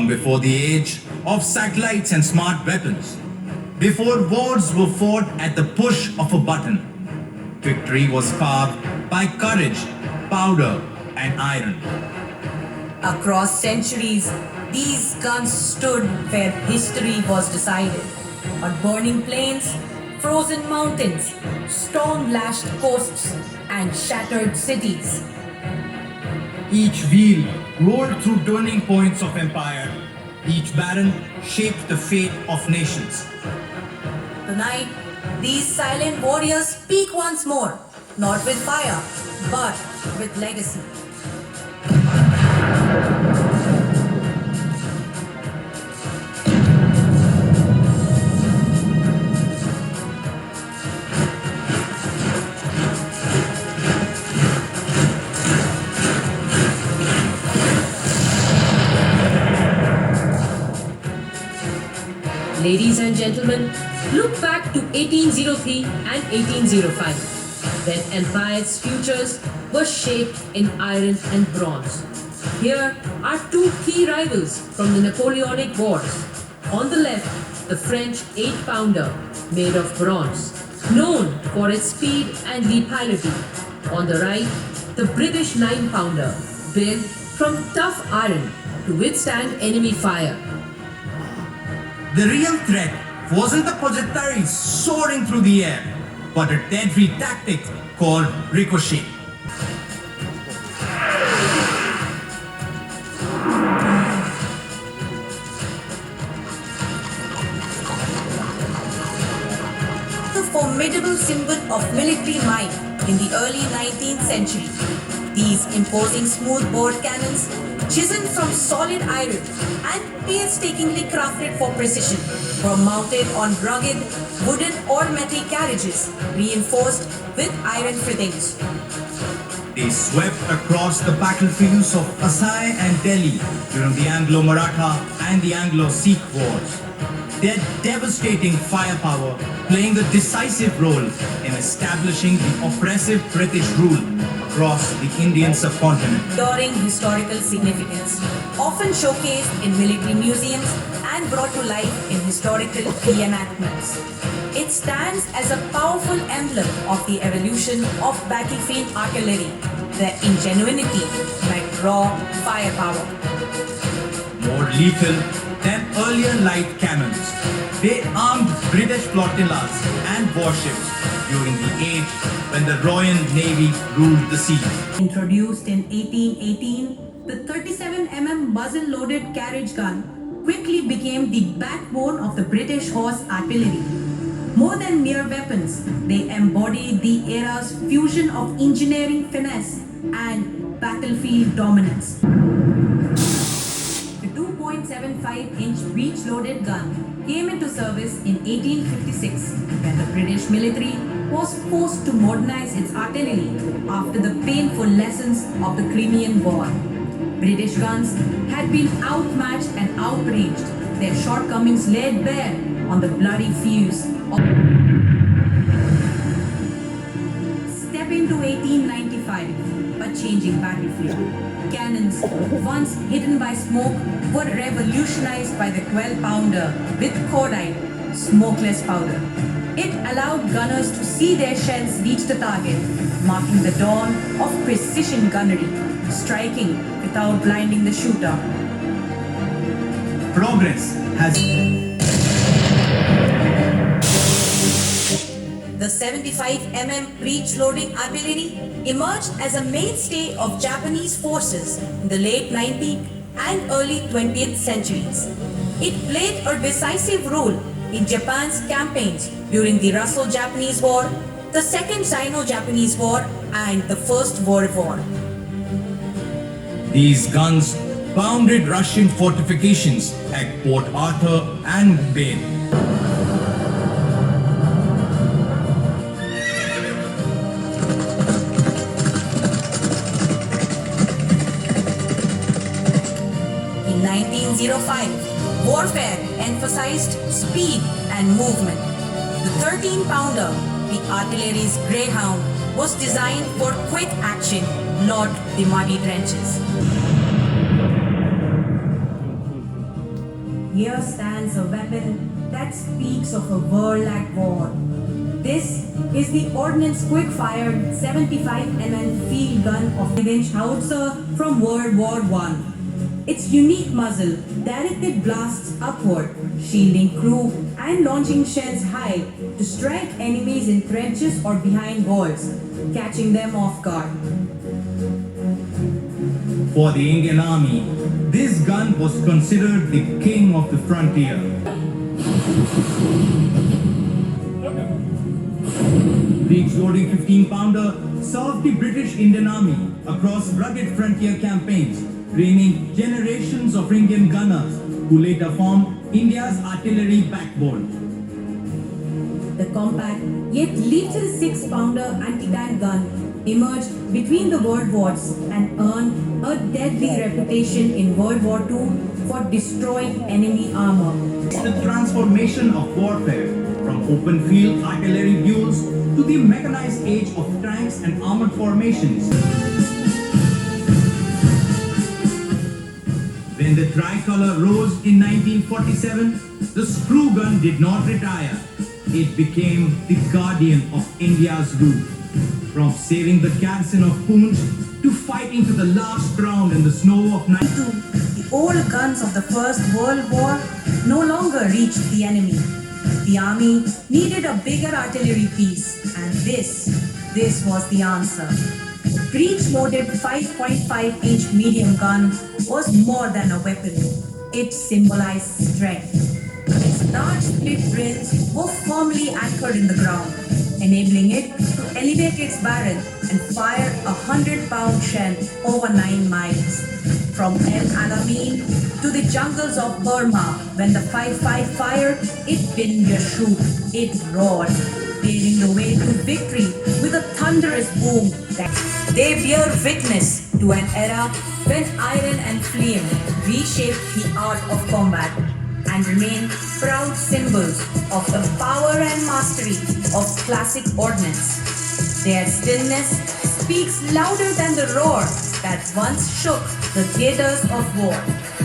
long before the age of satellites and smart weapons, before wars were fought at the push of a button, victory was carved by courage, powder, and iron. Across centuries, these guns stood where history was decided. On burning plains, frozen mountains, storm-lashed coasts, and shattered cities. Each wheel rolled through turning points of empire. Each baron shaped the fate of nations. Tonight, these silent warriors speak once more, not with fire, but with legacy. Ladies and gentlemen, look back to 1803 and 1805, when empire's futures were shaped in iron and bronze. Here are two key rivals from the Napoleonic Wars. On the left, the French 8-pounder made of bronze, known for its speed and lethality. On the right, the British 9-pounder, built from tough iron to withstand enemy fire. The real threat wasn't the projectiles soaring through the air, but a deadly tactic called ricochet. A formidable symbol of military might in the early 19th century. These imposing smooth-bore cannons, chiseled from solid iron and painstakingly crafted for precision, were mounted on rugged wooden or metal carriages, reinforced with iron fittings. They swept across the battlefields of Asai and Delhi during the Anglo-Maratha and the Anglo-Sikh wars. Their devastating firepower playing a decisive role in establishing the oppressive British rule across the Indian subcontinent. Enduring historical significance, often showcased in military museums and brought to life in historical reenactments. It stands as a powerful emblem of the evolution of battlefield artillery, their ingenuity met raw firepower. More lethal than earlier light cannons, they armed British flotillas and warships during the age when the Royal Navy ruled the seas. Introduced in 1818, the 37mm muzzle-loaded carriage gun quickly became the backbone of the British horse artillery. More than mere weapons, they embodied the era's fusion of engineering finesse and battlefield dominance. The 2.75-inch breech-loaded gun came into service in 1856 when the British military was forced to modernize its artillery after the painful lessons of the Crimean War. British guns had been outmatched and outraged, their shortcomings laid bare on the bloody fields. Step into 1895, a changing battlefield. Cannons, once hidden by smoke, were revolutionized by the 12-pounder with cordite, smokeless powder. It allowed gunners to see their shells reach the target, marking the dawn of precision gunnery, striking without blinding the shooter. Progress has... The 75mm breech-loading artillery emerged as a mainstay of Japanese forces in the late 19th and early 20th centuries. It played a decisive role in Japan's campaigns during the Russo-Japanese War, the Second Sino-Japanese War, and the First World War. These guns pounded Russian fortifications at Port Arthur and Mumbai. In 1905, warfare emphasized speed and movement. The 13-pounder, the artillery's Greyhound, was designed for quick action, not the muddy trenches. Here stands a weapon that speaks of a warlike war. This is the Ordnance quick-fired 75mm field gun of 5-inch howitzer from World War I. Its unique muzzle directed blasts upward, shielding crew and launching shells high to strike enemies in trenches or behind walls, catching them off guard. For the Indian Army, this gun was considered the king of the frontier. The exploding 15-pounder served the British Indian Army across rugged frontier campaigns, training generations of Indian gunners who later formed India's artillery backbone. The compact yet lethal 6-pounder anti-tank gun emerged between the world wars and earned a deadly reputation in World War II for destroying enemy armor. The transformation of warfare from open field artillery duels to the mechanized age of tanks and armored formations. When the tricolor rose in 1947, the screw gun did not retire. It became the guardian of India's roof. From saving the garrison of Poonch to fighting to the last round in the snow of 92. The old guns of the First World War no longer reached the enemy. The army needed a bigger artillery piece, and this was the answer. Breech-loaded 5.5-inch medium gun was more than a weapon. It symbolized strength. Its large split rings were firmly anchored in the ground, enabling it to elevate its barrel and fire a 100-pound shell over 9 miles. From El Alamein to the jungles of Burma, when the 5.5 fired, it didn't just shoot, it roared, paving the way to victory with a thunderous boom. They bear witness to an era when iron and flame reshaped the art of combat and remain proud symbols of the power and mastery of classic ordnance. Their stillness speaks louder than the roar that once shook the theaters of war.